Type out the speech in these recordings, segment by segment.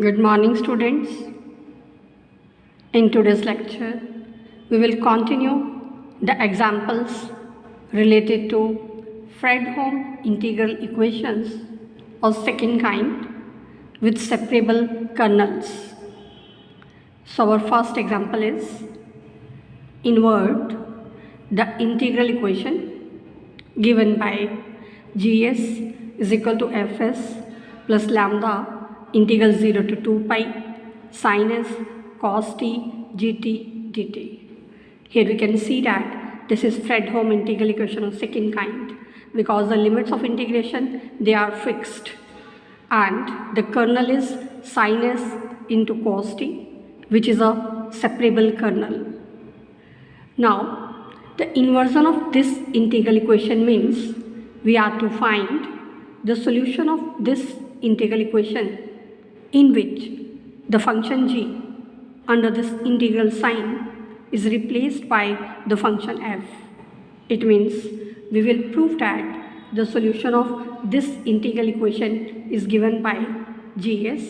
Good morning, students. In today's lecture, we will continue the examples related to Fredholm integral equations of second kind with separable kernels. So our first example is invert the integral equation given by gs is equal to fs plus lambda integral 0 to 2 pi sin s cos t gt dt. Here we can see that this is Fredholm integral equation of second kind because the limits of integration they are fixed and the kernel is sin s into cos t, which is a separable kernel. Now the inversion of this integral equation means we are to find the solution of this integral equation in which the function g under this integral sign is replaced by the function f. It means we will prove that the solution of this integral equation is given by gs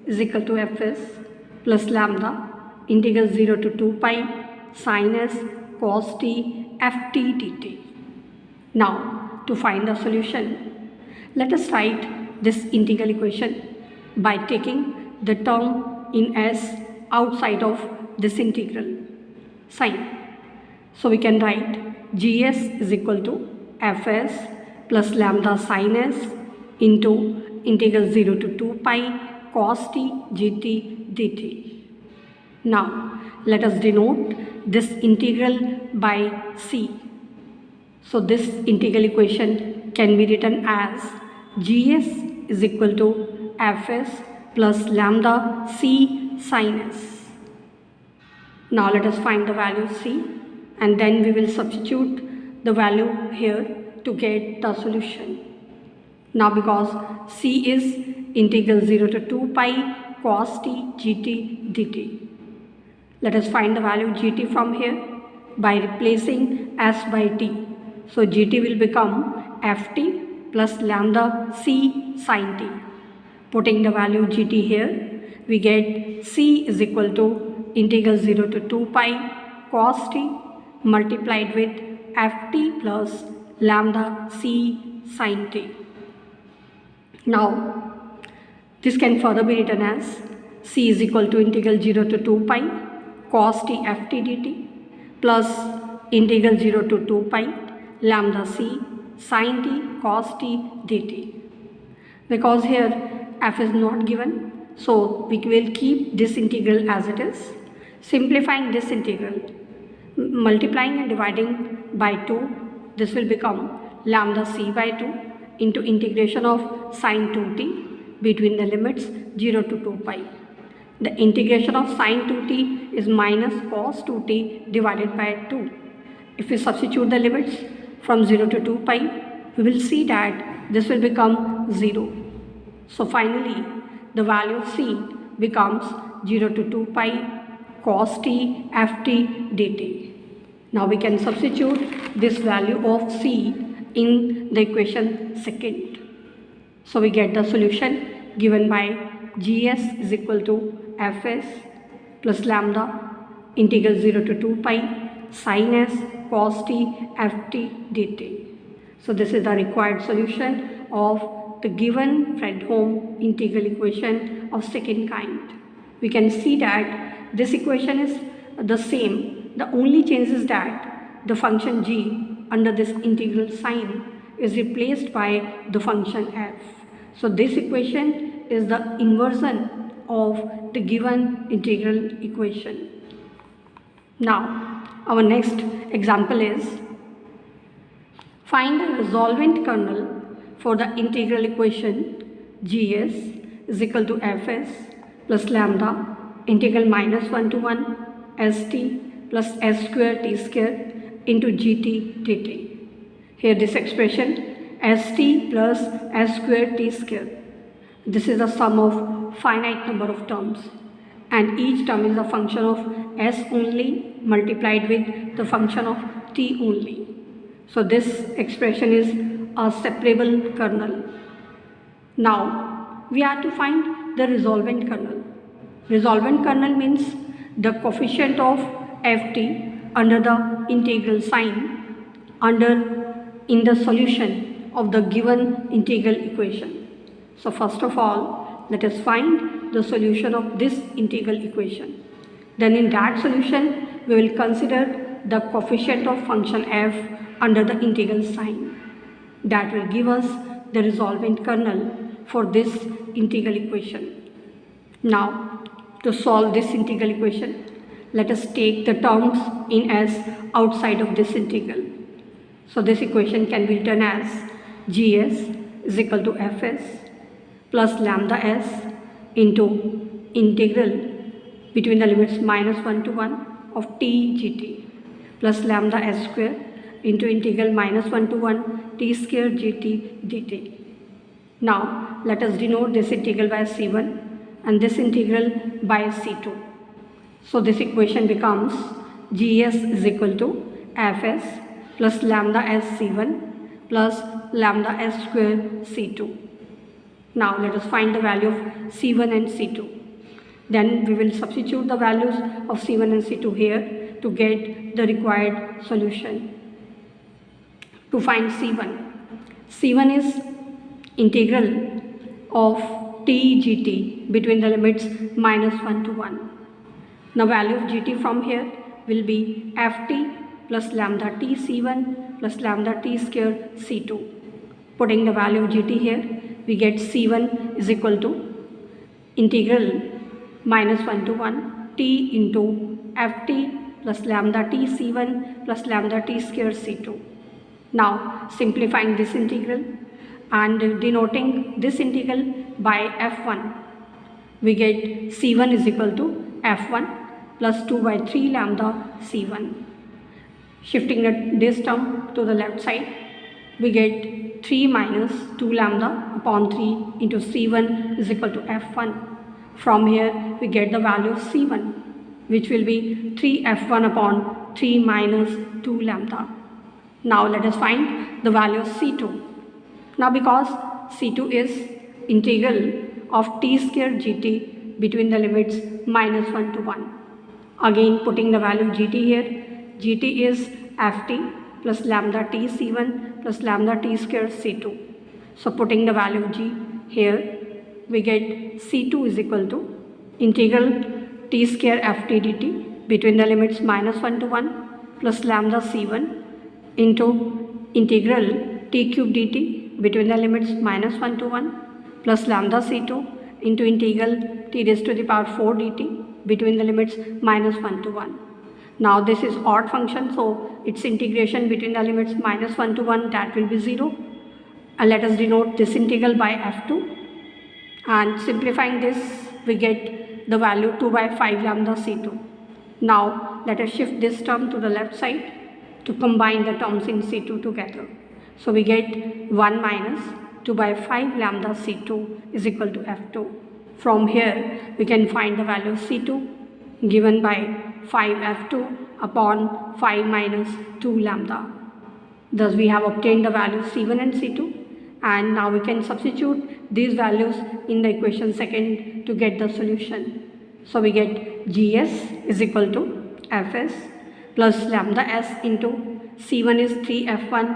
is equal to fs plus lambda integral 0 to 2 pi sin s cos t ft dt. Now to find the solution, let us write this integral equation by taking the term in s outside of this integral sign. So we can write gs is equal to fs plus lambda sin s into integral 0 to 2 pi cos t gt dt. Now let us denote this integral by c. So this integral equation can be written as gs is equal to fs plus lambda c sin s. Now let us find the value c and then we will substitute the value here to get the solution. Now because c is integral 0 to 2 pi cos t gt dt, let us find the value gt from here by replacing s by t. So gt will become ft plus lambda c sin t. Putting the value gt here, we get c is equal to integral 0 to 2 pi cos t multiplied with ft plus lambda c sin t. Now this can further be written as c is equal to integral 0 to 2 pi cos t ft dt plus integral 0 to 2 pi lambda c sin t cos t dt. Because here f is not given, so we will keep this integral as it is. Simplifying this integral, multiplying and dividing by 2, this will become lambda c by 2 into integration of sin 2t between the limits 0 to 2 pi. The integration of sin 2t is minus cos 2t divided by 2. If we substitute the limits from 0 to 2 pi, we will see that this will become 0. So finally, the value of c becomes 0 to 2 pi cos t ft dt. Now we can substitute this value of c in the equation second. So we get the solution given by gs is equal to fs plus lambda integral 0 to 2 pi sin s cos t ft dt. So this is the required solution of the given Fredholm integral equation of second kind. We can see that this equation is the same. The only change is that the function g under this integral sign is replaced by the function f. So this equation is the inversion of the given integral equation. Now our next example is find the resultant kernel for the integral equation gs is equal to fs plus lambda integral minus 1 to 1 st plus s square t square into gt dt. Here this expression st plus s square t square, this is the sum of finite number of terms and each term is a function of s only multiplied with the function of t only. So this expression is a separable kernel. Now we are to find the resolvent kernel. Resolvent kernel means the coefficient of ft under the integral sign in the solution of the given integral equation. So first of all, let us find the solution of this integral equation. Then in that solution, we will consider the coefficient of function f under the integral sign. That will give us the resolvent kernel for this integral equation. Now, to solve this integral equation, let us take the terms in as outside of this integral. So this equation can be written as gs is equal to fs plus lambda s into integral between the limits -1 to 1 of t gt plus lambda s square into integral -1 to 1 t square gt dt. Now let us denote this integral by c1 and this integral by c2. So this equation becomes gs is equal to fs plus lambda s c1 plus lambda s square c2. Now let us find the value of c1 and c2. Then we will substitute the values of c1 and c2 here to get the required solution. To find c1, c1 is integral of t gt between the limits -1 to 1. Now value of gt from here will be ft plus lambda t c1 plus lambda t square c2. Putting the value of gt here, we get c1 is equal to integral -1 to 1 t into ft plus lambda t c1 plus lambda t square c2. Now simplifying this integral and denoting this integral by f1, we get c1 is equal to f1 plus 2 by 3 lambda c1. Shifting this term to the left side, we get 3 minus 2 lambda upon 3 into c1 is equal to f1. From here we get the value of c1, which will be 3f1 upon 3 minus 2 lambda. Now let us find the value of c2. Now because c2 is integral of t square gt between the limits -1 to 1. Again putting the value of gt here, gt is ft plus lambda t c1 plus lambda t square c2. So putting the value of g here, we get c2 is equal to integral t square ft dt between the limits -1 to 1 plus lambda c1 into integral t cube dt between the limits -1 to 1 plus lambda c2 into integral t raised to the power 4 dt between the limits -1 to 1. Now this is odd function, so its integration between the limits -1 to 1, that will be 0. And let us denote this integral by f2. And simplifying this, we get the value 2 by 5 lambda c2. Now let us shift this term to the left side to combine the terms in c2 together. So we get 1 minus 2 by 5 lambda c2 is equal to f2. From here we can find the value of c2 given by 5f2 upon 5 minus 2 lambda. Thus we have obtained the value of c1 and c2, and now we can substitute these values in the equation second to get the solution. So we get gs is equal to fs plus lambda s into c1 is 3f1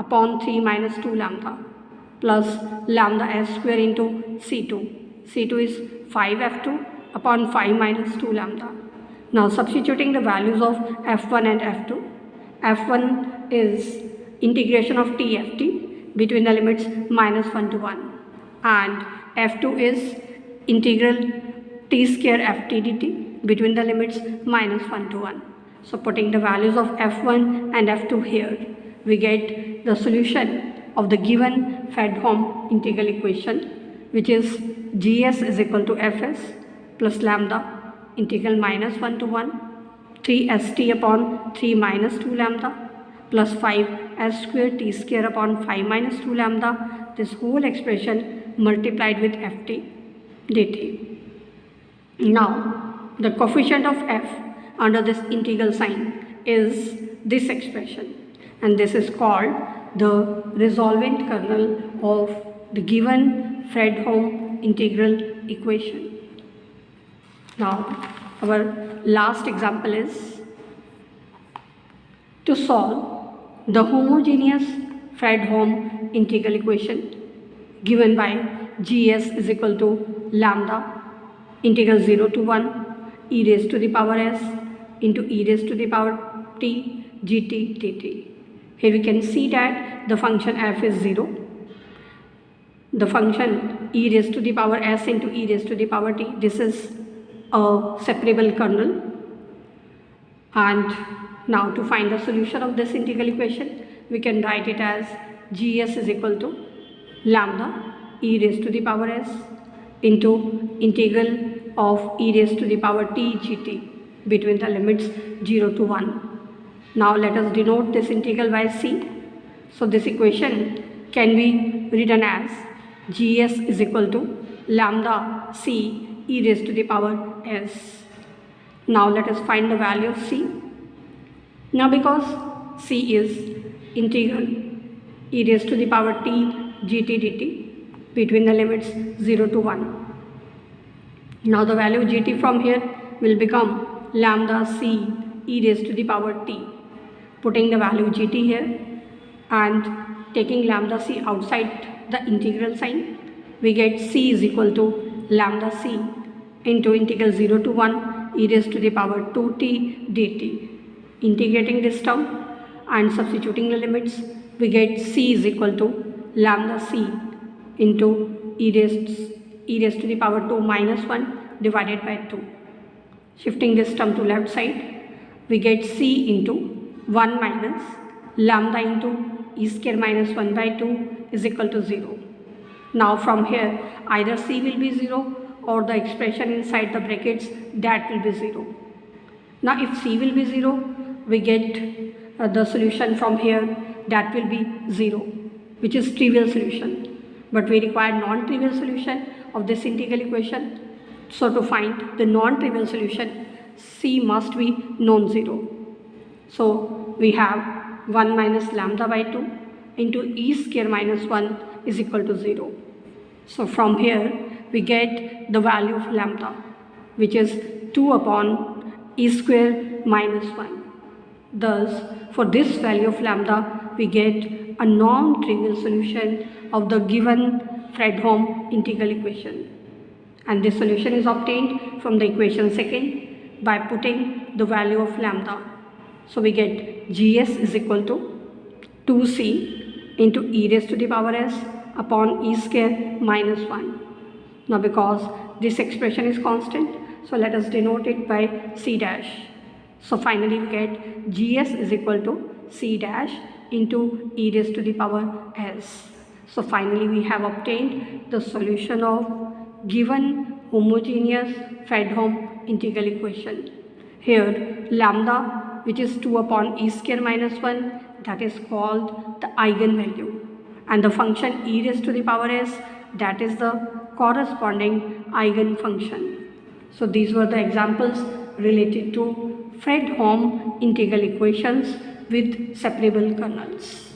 upon 3 minus 2 lambda plus lambda s square into c2. c2 is 5f2 upon 5 minus 2 lambda. Now substituting the values of f1 and f2, f1 is integration of t ft between the limits -1 to 1 and f2 is integral t square ft dt between the limits -1 to 1. So putting the values of f1 and f2 here, we get the solution of the given Fredholm integral equation, which is gs is equal to fs plus lambda integral -1 to 1 3st upon 3 minus 2 lambda plus 5s square t square upon 5 minus 2 lambda, this whole expression multiplied with ft dt. Now the coefficient of f under this integral sign is this expression, and this is called the resolvent kernel of the given Fredholm integral equation. Now, our last example is to solve the homogeneous Fredholm integral equation given by Gs is equal to lambda integral 0 to 1 e raised to the power s into e raised to the power t gt dt. Here we can see that the function f is 0. The function e raised to the power s into e raised to the power t, this is a separable kernel. And now to find the solution of this integral equation, we can write it as Gs is equal to lambda e raised to the power s into integral of e raised to the power t gt between the limits 0 to 1. Now let us denote this integral by c. So this equation can be written as Gs is equal to lambda c e raised to the power s. Now let us find the value of c. Now because c is integral e raised to the power t gt dt between the limits 0 to 1. Now the value gt from here will become lambda c e raised to the power t. Putting the value gt here and taking lambda c outside the integral sign, we get c is equal to lambda c into integral 0 to 1 e raised to the power 2t dt. Integrating this term and substituting the limits, we get c is equal to lambda c into e raised to the power 2 minus 1 divided by 2. Shifting this term to left side, we get c into 1 minus lambda into e square minus 1 by 2 is equal to 0. Now from here, either c will be 0 or the expression inside the brackets, that will be 0. Now if c will be 0, we get the solution from here, that will be 0, which is trivial solution. But we require non-trivial solution of this integral equation. So to find the non-trivial solution, c must be non-zero. So we have 1 minus lambda by 2 into e square minus 1 is equal to 0. So from here we get the value of lambda, which is 2 upon e square minus 1. Thus, for this value of lambda, we get a non-trivial solution of the given Fredholm integral equation. And this solution is obtained from the equation second by putting the value of lambda. So we get Gs is equal to 2c into e raised to the power s upon e square minus 1. Now because this expression is constant, so let us denote it by c dash. So finally we get Gs is equal to c dash into e raised to the power s. So finally we have obtained the solution of given homogeneous Fredholm integral equation. Here lambda, which is 2 upon e square minus 1, that is called the eigenvalue, and the function e raised to the power s, that is the corresponding eigenfunction. So these were the examples related to Fredholm integral equations with separable kernels.